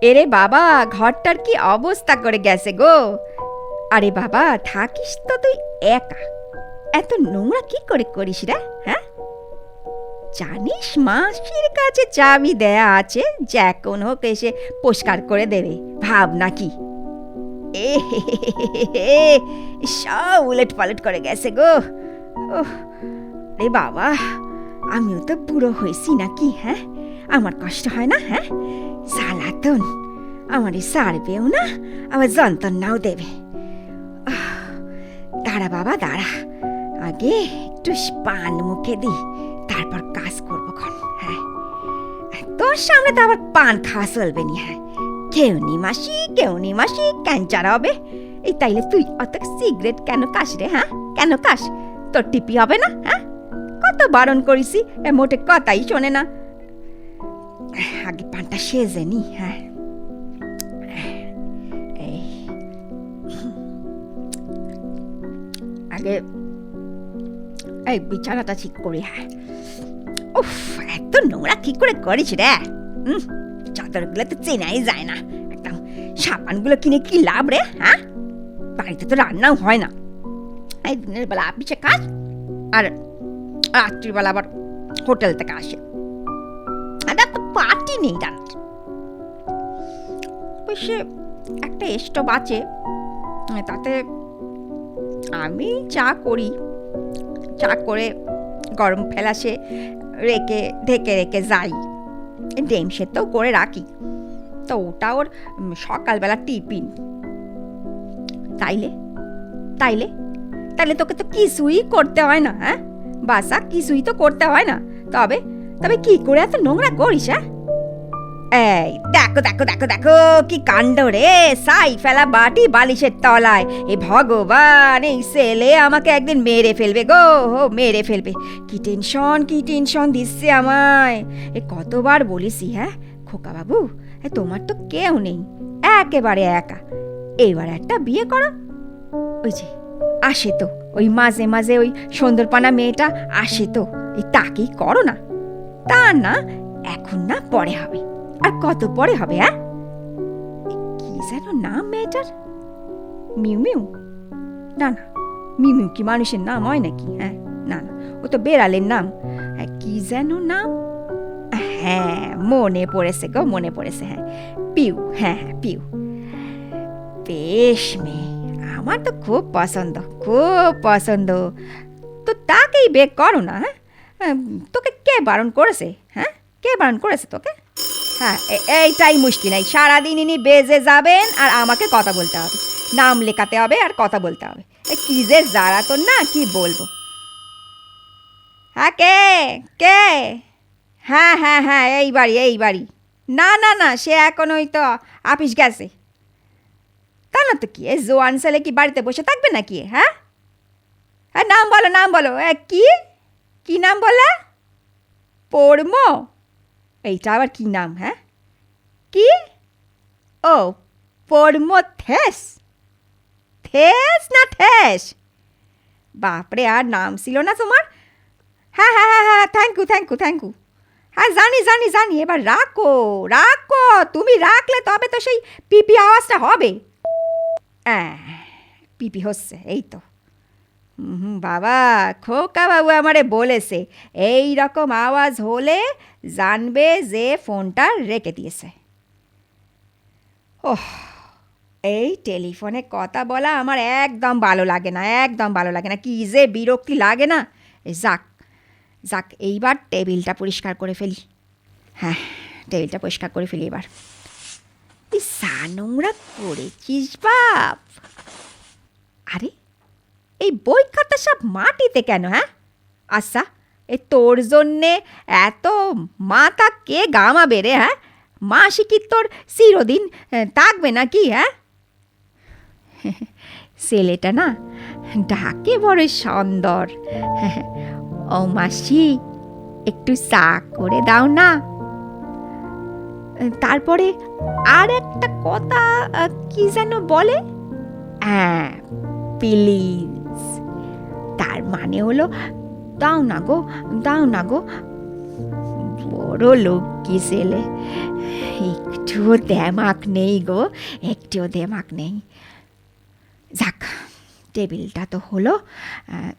এরে বাবা, ঘরটার কি অবস্থা করে গেছে গো। আরে বাবা, থাকিস তো তুই একা, এত নোংরা কি করে করিস রে? হ্যাঁ, জানিস মাসির কাছে চাবি দেয়া আছে, যখন হোক এসে পরিষ্কার করে দেবে, ভাব নাকি? এ হে হে হে হে হে, সব উলট পালট করে গেছে গো। ওহ রে বাবা, আমিও তো বুড়ো হয়েছি নাকি? হ্যাঁ, আমার কষ্ট হয় না? হ্যাঁ, জ্বালাতন আমারই সারবেও না, আবার যন্ত্রণাও দেবে। দাঁড়া বাবা দাঁড়া, আগে একটু পান মুখে দি, তারপর কাজ করবো খন। হ্যাঁ, তোর সামনে তো আবার পান খাওয়া চলবে নি। হ্যাঁ, কেউ নি মাসি ক্যান্সার হবে। এই তাইলে তুই অত সিগারেট কেন খাস রে? হ্যাঁ, কেন খাস? তোর টিপি হবে না? হ্যাঁ, কত বারণ করিসি, মোটে কথাই শোনে না। আগে পানটা সেজে নি। হ্যাঁ, এই আগে এই বিছানাটা ঠিক করি। হ্যাঁ, উফ, এত নোংরা কি করে করিস রে? চাদরগুলো তো চেনাই যায় না, একদম সাবানগুলো কিনে কি লাভ রে? হ্যাঁ, বাড়িতে তো রান্নাও হয় না। এই দিনের বেলা অফিসে কাজ, আর রাত্রিবেলা আবার হোটেল থেকে আসে, তো পার্টি নেই রান্নার। সে একটা স্টোভ আছে, তাতে আমি চা করি, চা করে গরম ফেলাসে রেখে ঢেকে রেখে যাই, ডিম সেদ্ধও করে রাখি, তো ওটা ওর সকালবেলা টিফিন। তাইলে তাইলে তাইলে তোকে তো কিছুই করতে হয় না। হ্যাঁ, বাসা কিছুই তো করতে হয় না। তবে তবে কি করে এত নোংরা করিস? হ্যাঁ, এই দেখো দেখো দেখো দেখো কি কাণ্ড রে, সাই ফেলা বাটি বালিশের তলায়। এ ভগবান, এই ছেলে আমাকে একদিন মেরে ফেলবে গো, মেরে ফেলবে। কি টেনশন দিচ্ছে আমায়। এ কতবার বলিসি, হ্যাঁ খোকা বাবু, তোমার তো কেউ নেই, একেবারে একা, এইবার একটা বিয়ে করো। ওই যে আসে তো, ওই মাঝে মাঝে ওই সুন্দরপানা মেয়েটা আসে তো, এই তাকেই করো না। তা না, এখন না পরে হবে, আর কত পরে হবে? হ্যাঁ, কি যেন নাম মেয়েটার? Mu mu? না না, মিউ মিউ কি মানুষের নাম হয় নাকি? হ্যাঁ, না না, ও তো বেড়ালের নাম। কি যেন নাম? হ্যাঁ, মনে পড়েছে গো, মনে পড়েছে। হ্যাঁ, পিউ। হ্যাঁ হ্যাঁ, পিউ। বেশ মেয়ে, আমার তো খুব পছন্দ, খুব পছন্দ। তো তাকেই বের করো না। হ্যাঁ, তোকে কে বারণ করেছে? হ্যাঁ, কে বারণ করেছে তোকে? হ্যাঁ, এইটাই মুশকিল। এই সারাদিন ইনি বেজে যাবেন আর আমাকে কথা বলতে হবে, নাম লেখাতে হবে আর কথা বলতে হবে। কি যে জ্বালাতন না, কি বলবো। হ্যাঁ, কে কে? হ্যাঁ হ্যাঁ হ্যাঁ, এই বাড়ি। না না না, সে এখন ওই তো আপিস গেছে। তা না তো কি, এই জোয়ান ছেলে কি বাড়িতে বসে থাকবে নাকি? হ্যাঁ, হ্যাঁ, নাম বলো, নাম বলো। কি কি নাম বলে? পড়মো? এইটা আবার কি নাম? হ্যাঁ, কি? ও, পরমথেস। থেস না ঠেস? বাপরে, আর নাম ছিল না তোমার? হ্যাঁ হ্যাঁ হ্যাঁ হ্যাঁ, থ্যাংক ইউ। হ্যাঁ, জানি। এবার রাখো রাখো, তুমি রাখলে তবে তো সেই পিপি আওয়াজটা হবে। হ্যাঁ, পিপি হচ্ছে, এই তো। বাবা, খোকা বাবু আমারে বলেছে এই রকম আওয়াজ হলে জানবে যে ফোনটা রেখে দিয়েছে। ওহ, এই টেলিফোনে কথা বলা আমার একদম ভালো লাগে না, একদম ভালো লাগে না, কি যে বিরক্তি লাগে না। যাক যাক, এইবার টেবিলটা পরিষ্কার করে ফেলি। হ্যাঁ, টেবিলটা পরিষ্কার করে ফেলি এবার। তুই নোংরা করেছিস বাপ। আরে, এই বই খাতা সব মাটিতে কেন? হ্যাঁ, আচ্ছা, এই তোর জন্যে এত মাথা কে গামাবে রে? হ্যাঁ, মাসি কি তোর চিরদিন থাকবে নাকি? হ্যাঁ, ছেলেটা না ডাকে বড় সুন্দর। ও মাসি, একটু চা করে দাও না। তারপরে আর একটা কথা কি যেন বলে, হ্যাঁ, প্লিজ, তার মানে হলো দাও না গো। বড় লোক কি ছেলে, একটু একটুও দেমাক নেই গো, একটুও দেমাক নেই। যাক, টেবিলটা তো হলো,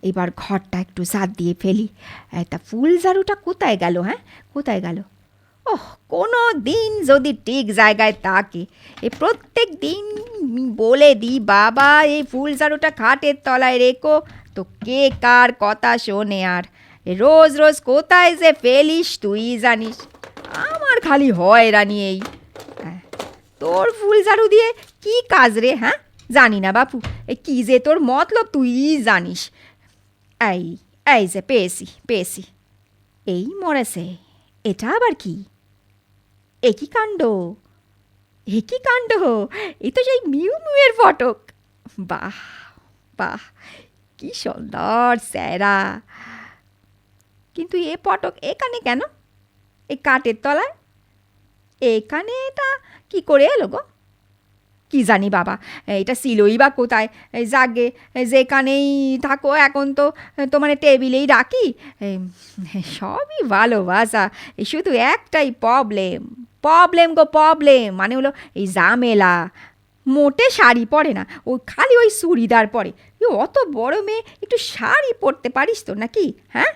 এবার ঘরটা একটু ঝাড় দিয়ে ফেলি। তা ফুল ঝাড়ুটা কোথায় গেল? হ্যাঁ, কোথায় গেল? ওহ, কোনো দিন যদি ঠিক জায়গায় থাকে, এ প্রত্যেক দিন বলে দিই বাবা এই ফুল ঝাড়ুটা খাটের তলায় রেখো, তো কে কার কথা শোনে? আর রোজ রোজ কোথায় যে ফেলিস তুই জানিস। আমার খালি হয়রানি এই। তোর ফুল ঝাড়ু দিয়ে কি কাজ রে? হ্যাঁ, জানি না বাপু, এ কি যে তোর মতলব তুই জানিস। এই এই যে পেয়েছি পেয়েছি, এই মরেছে। এটা আবার কি? একই কাণ্ড, একই কাণ্ড, এই তো সেই মিউ মিউয়ের ফটক। বাহ বাহ, কি সুন্দর স্যারা। কিন্তু এ ফটক এখানে কেন, এই কাঠের তলায়? এখানে এটা কি করে এলো গো? কি জানি বাবা, এটা ছিলই বা কোথায়? যাগে, যেখানেই থাকো এখন তো তোমার টেবিলেই রাখি। সবই ভালোবাসা, শুধু একটাই প্রবলেম, প্রবলেম গো প্রবলেম, মানে হলো এই ঝামেলা। মোটে শাড়ি পরে না, ওই খালি ওই চুড়িদার পরে। অত বড় মেয়ে, একটু শাড়ি পরতে পারিস তো নাকি? হ্যাঁ,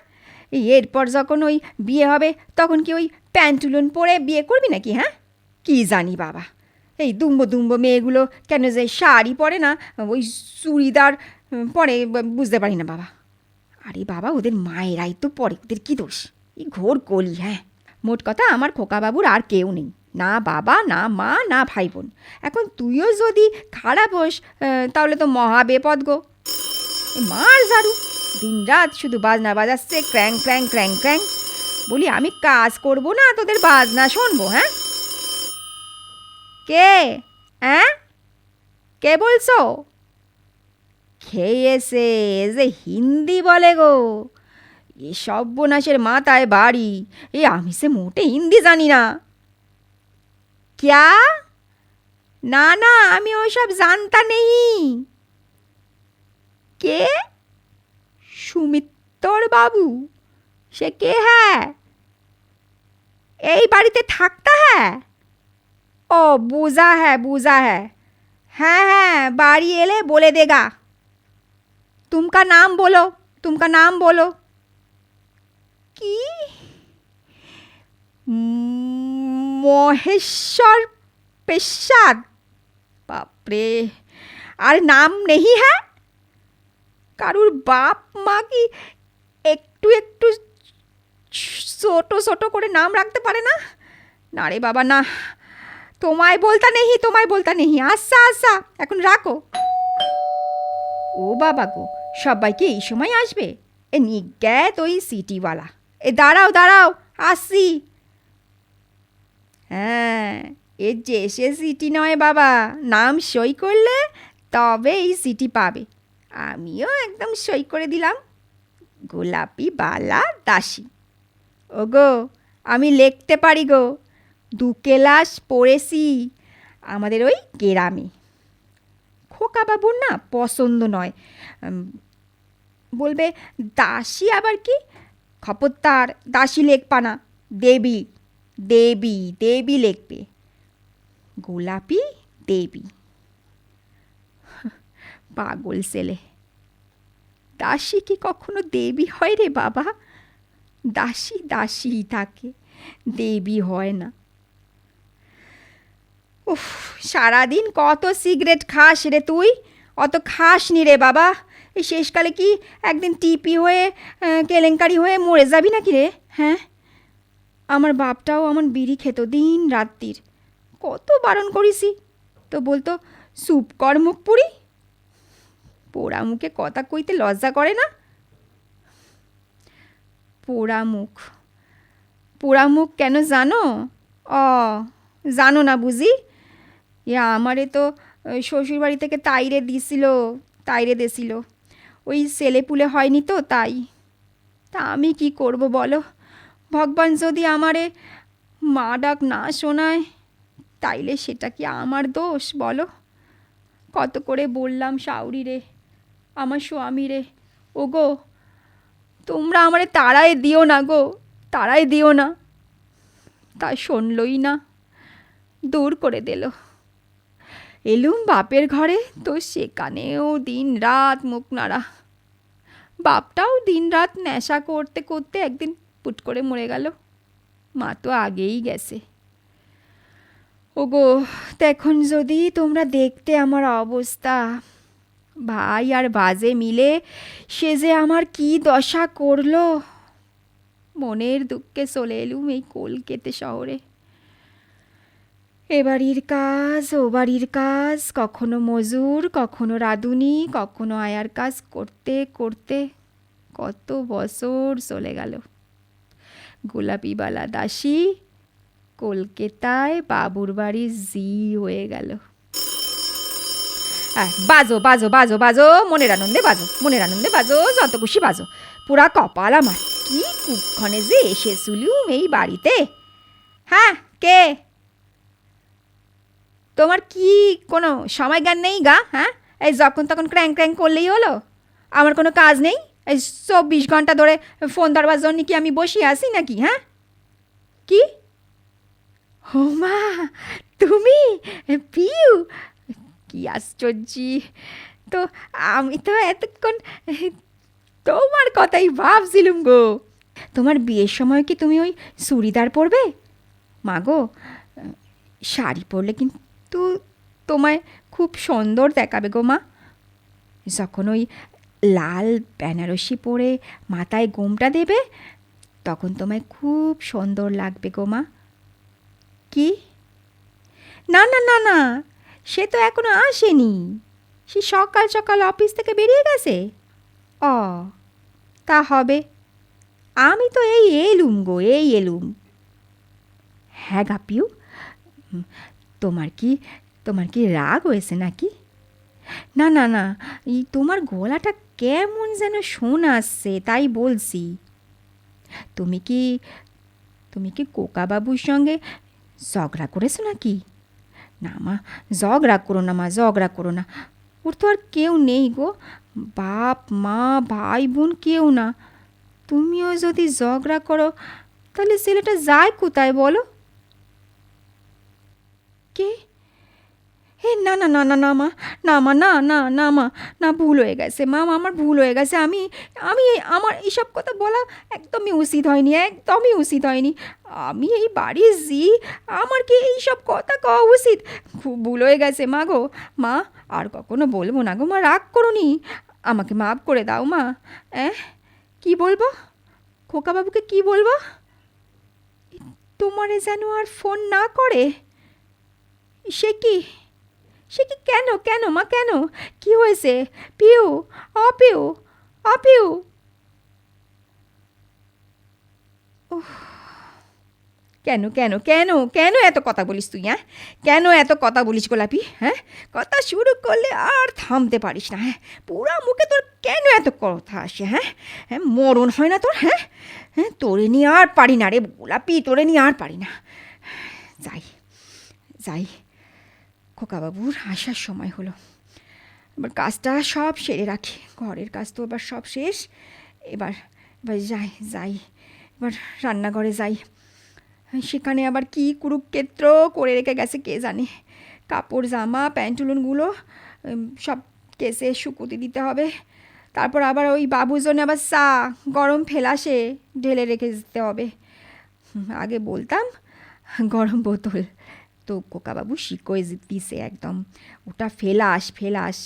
এরপর যখন ওই বিয়ে হবে তখন কি ওই প্যান্টুলন পরে বিয়ে করবি নাকি? হ্যাঁ, কি জানি বাবা, এই দুম্বো দুম্বো মেয়েগুলো কেন যে শাড়ি পরে না, ওই চুড়িদার পরে, বুঝতে পারি না বাবা। আরে বাবা, ওদের মায়েরাই তো পরে, ওদের কি দোষ? এই ঘোর কলি। হ্যাঁ, মোট কথা আমার খোকাবাবুর আর কেউ নেই, না বাবা, না মা, না ভাই বোন। এখন তুইও যদি খারাপ হোস তাহলে তো মহা বেপদ গো। মার ঝাড়ু, দিন রাত শুধু বাজনা বাজাচ্ছে, ক্র্যাং ক্র্যাং ক্র্যাং ক্র্যাং। বলি আমি কাজ করবো না, তোদের বাজনা শুনবো? হ্যাঁ, কে? হ্যাঁ, কে বলছো? খেয়েছে, যে হিন্দি বলে গো। এ সর্বনাশের মাথায় বাড়ি, আমি সে মোটে হিন্দি জানি না। ক্যা? না না, আমি ওসব জানতা নেই। কে? সুমিত্তর বাবু? সে কে? হ্যাঁ, এই বাড়িতে থাকতা হ্যাঁ? ও বুঝা হ্যাঁ, বুঝা হ্যাঁ। হ্যাঁ হ্যাঁ, बाड़ी एले बोले देगा। तुमका नाम बोलो, तुमका नाम बोलो। কি? মহেশ্বর পেশাদ? বাপরে, আর নাম নেই? হ্যাঁ, কারুর বাপ মা কি একটু একটু ছোট ছোট করে নাম রাখতে পারে না? না রে বাবা না, তোমায় বলতা নেই, তোমায় বলতা নেই। আচ্ছা আচ্ছা, এখন রাখো। ও বাবা গো, সবাই কি এই সময় আসবে? এ নিজ্ঞাত ওই সিটিওয়ালা। এ দাঁড়াও দাঁড়াও, আসছি। হ্যাঁ, এর যে সে সিটি নয় বাবা, নাম সই করলে তবে এই সিটি পাবে। আমিও একদম সই করে দিলাম, গোলাপি বালা দাসী। ও গো, আমি লিখতে পারি গো, 2 ক্লাস পড়েছি আমাদের ওই গ্রামে। খোকাবাবুর না পছন্দ নয়, বলবে দাসী আবার কি? খবরদার দাসী লেখবা না, দেবী, দেবী দেবী লিখবে, গোলাপি দেবী। পাগল ছেলে, দাসী কি কখনো দেবী হয় রে বাবা? দাসী দাসী থাকে, দেবী হয় না। উফ, সারাদিন কত সিগারেট খাস রে তুই? অত খাস নি রে বাবা, এই শেষকালে কি একদিন টিপি হয়ে কেলেঙ্কারি হয়ে মরে যাবি নাকি রে? হ্যাঁ, আমার বাপটাও আমার বিড়ি খেত দিন রাত্রির, কত বারণ করিসি, তো বলতো চুপ কর মুখ পুরি। পোড়া মুখে কথা কইতে লজ্জা করে না? পোড়া মুখ, পোড়া মুখ কেন জানো? ও, জানো না বুঝি? আমারে তো শ্বশুরবাড়ি থেকে তাইরে দিছিল, তাইরে দিছিল, ওই ছেলে পুলে হয়নি তো তাই। তা আমি কি করব বলো? ভগবান যদি আমারে মা ডাক না শোনায় তাইলে সেটা কি আমার দোষ বলো? কত করে বললাম শাউরি রে, আমার স্বামী রে, ও গো তোমরা আমারে তাড়াই দিও না গো, তাড়াই দিও না। তা শুনলই না, দূর করে দিল। এলুম বাপের ঘরে, তো সেখানেও দিন রাত মুখ নাড়া। বাপটাও দিন রাত নেশা করতে করতে একদিন পুট করে মরে গেল। মা তো আগেই গেছে। ওগো, তখন যদি তোমরা দেখতে আমার অবস্থা, ভাই আর বাজে মিলে সে যে আমার কি দশা করলো। মনের দুঃখে চলে এলুম এই কলকাতা শহরে। এ বাড়ির কাজ ও বাড়ির কাজ, কখনো মজুর, কখনো রাঁধুনি, কখনো আয়ার কাজ করতে করতে কত বছর চলে গেল। গোলাপিবালা দাসী কলকাতায় বাবুর বাড়ির জি হয়ে গেল। বাজো বাজো বাজো বাজো, মনের আনন্দে বাজো, মনের আনন্দে বাজো, যত খুশি বাজো। পুরা কপাল আমার, কি কুক্ষণে যে এসেছিলুম এই বাড়িতে। হ্যাঁ, কে? তোমার কি কোনো সময় জ্ঞান নেই গা? হ্যাঁ, এই যখন তখন ক্র্যাং ক্র্যাং করলেই হলো। আমার কোনো কাজ নেই? এই 24 ঘন্টা ধরে ফোন ধরবার জন্য কি আমি বসিয়ে আছি নাকি? হ্যাঁ, কি? ও মা, তুমি? পিউ, কি আশ্চর্য! তো আমি তো এতক্ষণ তোমার কথাই ভাবছিলুম গো। তোমার বিয়ের সময় কি তুমি ওই চুড়িদার পরবে? মা গো, শাড়ি পরলে কিন্তু তোমায় খুব সুন্দর দেখাবে গো মা। যখন ওই লাল বেনারসি পরে মাথায় গোমটা দেবে, তখন তোমায় খুব সুন্দর লাগবে গো মা। কি? না না না না, সে তো এখনো আসেনি। সে সকাল সকাল অফিস থেকে বেরিয়ে গেছে। ও, তা হবে। আমি তো এই এলুম গো, এই এলুম। হ্যাঁ গাপিউ, তোমার কি তোমার কি রাগ হয়েছে নাকি? না না না, এই তোমার গলাটা কেমন যেন শোনাচ্ছে, তাই বলছি। তুমি কি তুমি কি কোকাবাবুর সঙ্গে ঝগড়া করেছো নাকি? না মা, ঝগড়া করো না মা, ঝগড়া করো না। ওর তো আর কেউ নেই গো, বাপ মা ভাই বোন কেউ না। তুমিও যদি ঝগড়া করো, তাহলে ছেলেটা যায় কোথায় বলো? কে? হে না না না না না মা, না মা, না না না মা, না, ভুল হয়ে গেছে মা, আমার ভুল হয়ে গেছে। আমি আমি আমার এইসব কথা বলা একদমই উচিত হয়নি, একদমই উচিত হয়নি। আমি এই বাড়ির জি, আমার কি এইসব কথা কওয়া উচিত? খুব ভুল হয়ে গেছে মা গো। মা, আর কখনো বলবো না গো মা, রাগ করোনি, আমাকে মাফ করে দাও মা। কি বলবো? খোকাবাবুকে কি বলবো? তোমারে যেন আর ফোন না করে। সে কি? সে কি? কেন কেন মা, কেন? কি হয়েছে? পিউ, অপিউ, অপিউ। কেন কেন কেন কেন এত কথা বলিস তুই? হ্যাঁ, কেন এত কথা বলিস গোলাপি? হ্যাঁ, কথা শুরু করলে আর থামতে পারিস না। হ্যাঁ, পুরা মুখে তোর কেন এত কথা আসে? হ্যাঁ, হ্যাঁ, মরণ হয় না তোর? হ্যাঁ, হ্যাঁ, তোরে নিয়ে আর পারি না রে গোলাপি, তোরে নিয়ে আর পারি না। যাই যাই, খোকাবাবুর আসার সময় হলো। এবার কাজটা সব সেরে রাখি, ঘরের কাজ তো এবার সব শেষ। এবার এবার যাই যাই, এবার রান্নাঘরে যাই। সেখানে আবার কি কুরুক্ষেত্র করে রেখে গেছে কে জানে। কাপড় জামা প্যান্টুলনগুলো সব কেসে শুকুতে দিতে হবে। তারপর আবার ওই বাবুর জন্য আবার চা গরম ফেলাসে ঢেলে রেখে দিতে হবে। আগে বলতাম গরম বোতল, তো কোকাবাবু শিকোয় দিছে একদম, ওটা ফেলাস ফেলাস।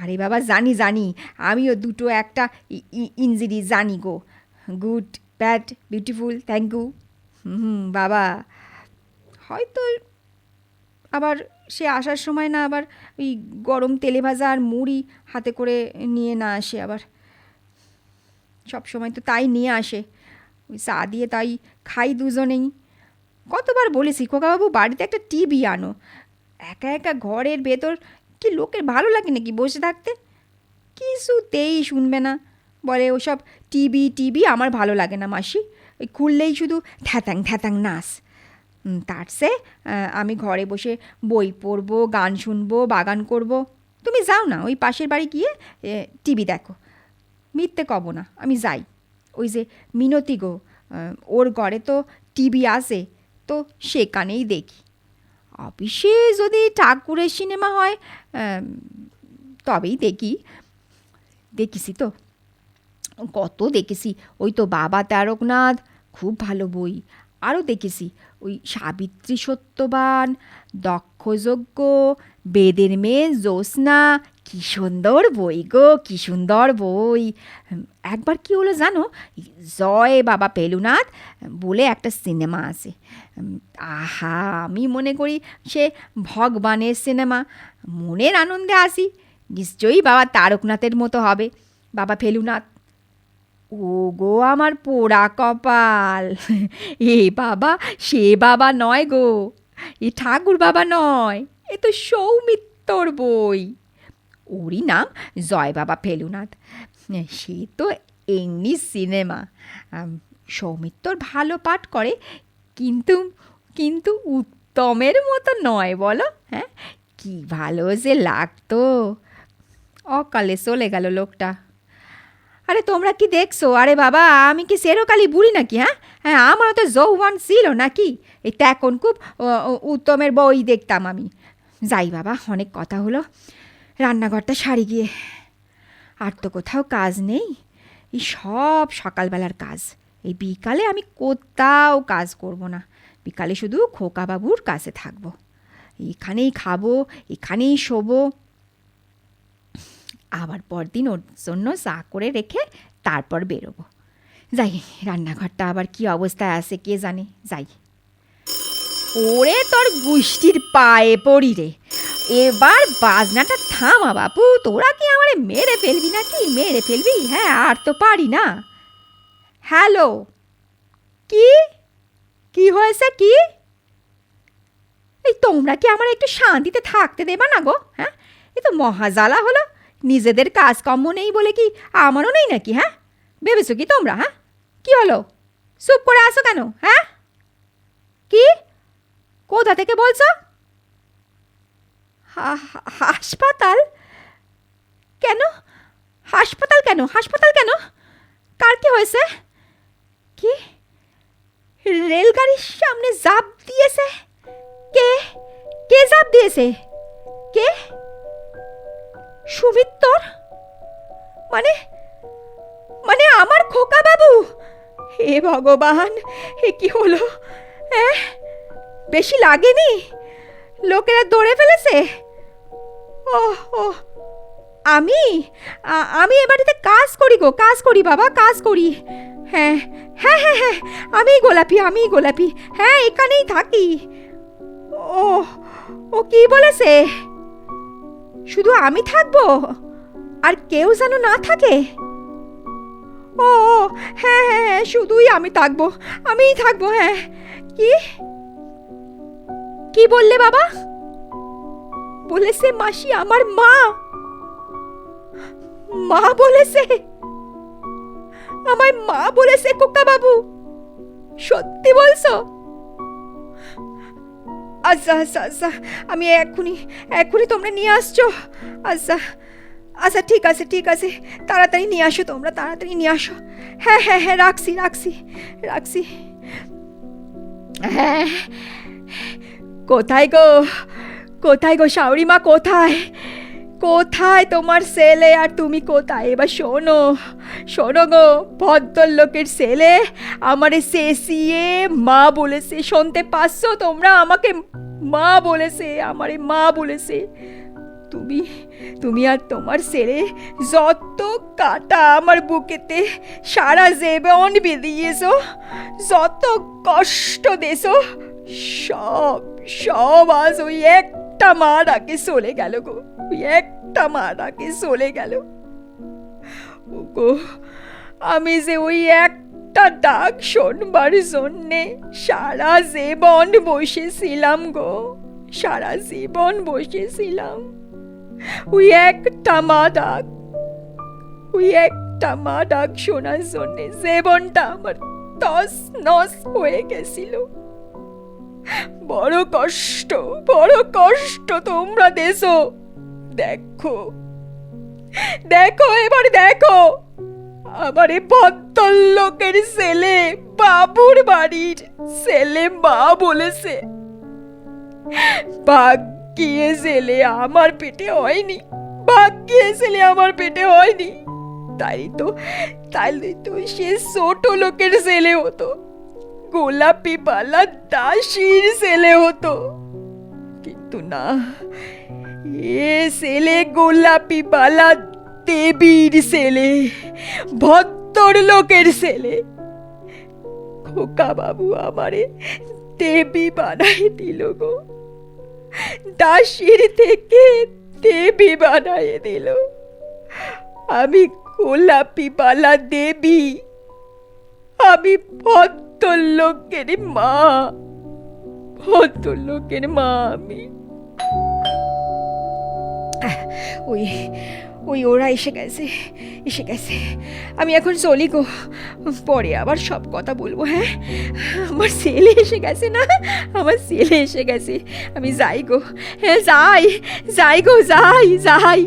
আরে বাবা, জানি জানি, আমিও দুটো একটা ইঞ্জিরি জানি গো। Good, bad, beautiful, thank you. বাবা, হয়তো আবার সে আসার সময় না আবার ওই গরম তেলে ভাজা আর মুড়ি হাতে করে নিয়ে না আসে। আবার সব সময় তো তাই নিয়ে আসে, ওই চা দিয়ে তাই খাই দুজনেই। কতবার বলেছি খোকাবাবু বাড়িতে একটা টিভি আনো। একা একা ঘরের ভেতর কি লোকের ভালো লাগে নাকি বসে থাকতে? কিছুতেই শুনবে না, বলে ওসব টিভি টিভি আমার ভালো লাগে না মাসি, ওই খুললেই শুধু থ্যাতাং থ্যাতাং নাচ। তার সে আমি ঘরে বসে বই পড়বো, গান শুনবো, বাগান করব। তুমি যাও না ওই পাশের বাড়ি গিয়ে টিভি দেখো। মিথ্যে কব না, আমি যাই। ওই যে মিনতি গো, ওর ঘরে তো টিভি আসে, তো সেখানেই দেখি। অফিসে যদি ঠাকুরের সিনেমা হয় তবেই দেখেছি তো, কত দেখেছি। ওই তো বাবা তারকনাথ, খুব ভালো বই। আরও দেখেছি ওই সাবিত্রী সত্যবান, দক্ষযজ্ঞ, বেদের মেয়ে জ্যোৎস্না, কি সুন্দর বই গো, কি সুন্দর বই। একবার কি হলো জানো, জয় বাবা পেলুনাথ বলে একটা সিনেমা আছে। আহা, আমি মনে করি সে ভগবানের সিনেমা। মনের আনন্দে আসি, নিশ্চয়ই বাবা তারকনাথের মতো হবে বাবা ফেলুনাথ। ও গো আমার পোড়া কপাল, এ বাবা সে বাবা নয় গো, এ ঠাকুর বাবা নয়, এ তো সৌমিত্রর বই। ওরই নাম জয় বাবা ফেলুনাথ। সে তো এমনি সিনেমা। সৌমিত্র ভালো পাঠ করে, কিন্তু কিন্তু উত্তমের মতো নয় বলো। হ্যাঁ, কি ভালো যে লাগতো। অকালে চলে গেল লোকটা। আরে তোমরা কি দেখছো? আরে বাবা, আমি কি সেরকালি বুড়ি নাকি? হ্যাঁ হ্যাঁ, আমারও তো যৌবন ছিল নাকি? এই তো এখন খুব উত্তমের বই দেখতাম আমি। যাই বাবা, অনেক কথা হলো, রান্নাঘরটা সারি গিয়ে। আর তো কোথাও কাজ নেই, এই সব সকালবেলার কাজ। এই বিকালে আমি কোথাও কাজ করব না, বিকালে শুধু খোকাবাবুর কাছে থাকবো। এখানেই খাবো, এখানেই শোবো, আবার পরদিন ওর জন্য চা করে রেখে তারপর বেরোবো। যাই, রান্নাঘরটা আবার কি অবস্থায় আছে কে জানে। যাই। ওরে তোর গুষ্টির পায়ে পড়ি রে, এবার বাজনাটা থামা বাপু। তোরা কি আমারে মেরে ফেলবি নাকি? মেরে ফেলবি? হ্যাঁ, আর তো পারি না। হ্যালো, কি কি হয়েছে? কি এই তোমরা কি আমার একটু শান্তিতে থাকতে দেবা না গো? হ্যাঁ, এ তো মহাজালা হলো। নিজেদের কাজকর্ম নেই বলে কি আমারও নেই নাকি? হ্যাঁ, ভেবেছো কি তোমরা? হ্যাঁ, কি হলো? চুপ করে আসো কেন? হ্যাঁ, কি কোথা থেকে বলছো? হাসপাতাল? কেন হাসপাতাল? কেন হাসপাতাল? কেন? কার কি হয়েছে? কি রেলগাড়ির সামনে ঝাঁপ দিয়েছে? কে কে ঝাঁপ দিয়েছে? কে? সুমিত্তর? মানে মানে আমার খোকা বাবু? হে ভগবান, এ কি হলো? বেশি লাগেনি? লোকেরা দৌড়ে ফেলেছে? ও ও, আমি আমি এ বাড়িতে কাজ করি গো, কাজ করি বাবা, কাজ করি। হ্যাঁ হ্যাঁ হ্যাঁ হ্যাঁ, আমি গোলাপি, হ্যাঁ এখানেই থাকি। ও ও কি বলেছে? শুধু আমি থাকবো, আর কেউ যেন না থাকে? ও হ্যাঁ হ্যাঁ হ্যাঁ, শুধুই আমি থাকবো, আমিই থাকবো। হ্যাঁ, কি কি বললে বাবা? বলেছে মাসি আমার মা? মা বলেছে? আমায় মা বলেছে খোকা বাবু? সত্যি বলছো? আচ্ছা আচ্ছা আচ্ছা, আমি এক্ষুনি তোমরা নিয়ে আসছো? আচ্ছা আচ্ছা, ঠিক আছে ঠিক আছে, তাড়াতাড়ি নিয়ে আসো, তোমরা তাড়াতাড়ি নিয়ে আসো। হ্যাঁ হ্যাঁ হ্যাঁ, রাখছি রাখছি রাখছি। হ্যাঁ, কোথায় গো, কোথায় গো শাওরি মা? কোথায় কোথায় তোমার ছেলে? আর তুমি কোথায়? এবার শোনো, শোনো গো, ভদ্রলোকের ছেলে আমারে চেঁচিয়ে মা বলেছে। শুনতে পাচ্ছ তোমরা? আমাকে মা বলেছে, আমারে মা বলেছে। তুমি তুমি আর তোমার ছেলে যত কাটা আমার বুকেতে সারা জীবন বিঁধিয়েছো, যত কষ্ট দিয়েছো, সব সব আজ ওই একটা মা ডাকে চলে গেল গো, ওই একটা মা ডাকে চলে গেল গো। আমি যে ওই একটা ডাক শোনবার জন্যে সারা জীবন বসেছিলাম গো, সারা জীবন বসেছিলাম। ওই একটা মা ডাক, ওই একটা মা ডাক শোনার জন্যে জীবনটা আমার তস নস হয়ে গেছিল। বড় কষ্ট, বড় কষ্ট তোমরা দেছো। দেখো দেখো, এবার দেখো, আমার এই ভদ্রলোকের ছেলে, বাবুর বাড়ির ছেলে মা বলেছে। ভাগ্যে ছেলে আমার পেটে হয়নি, ভাগ্যে ছেলে আমার পেটে হয়নি। তাইলে তো সে ছোট লোকের ছেলে হতো, গোলাপি বালা দাসীর ছেলে হতো। কিন্তু না, এ ছেলে গোলাপি বালা দেবীর ছেলে, ভদ্র লোকের ছেলে। খোকা বাবু আমারে দেবী বানাই দিল গো, দাসীর থেকে দেবী বানাই দিল। আমি গোলাপি বালা দেবী, আমি ভদ্রলোকের মা, ভদ্রলোকের মা আমি। ওই ওই ওরা এসে গেছে। আমি এখন চলি গো, পরে আবার সব কথা বলবো। হ্যাঁ, আমার ছেলে এসে গেছে না, আমার ছেলে এসে গেছে। আমি যাই গো, হ্যাঁ যাই গো, যাই।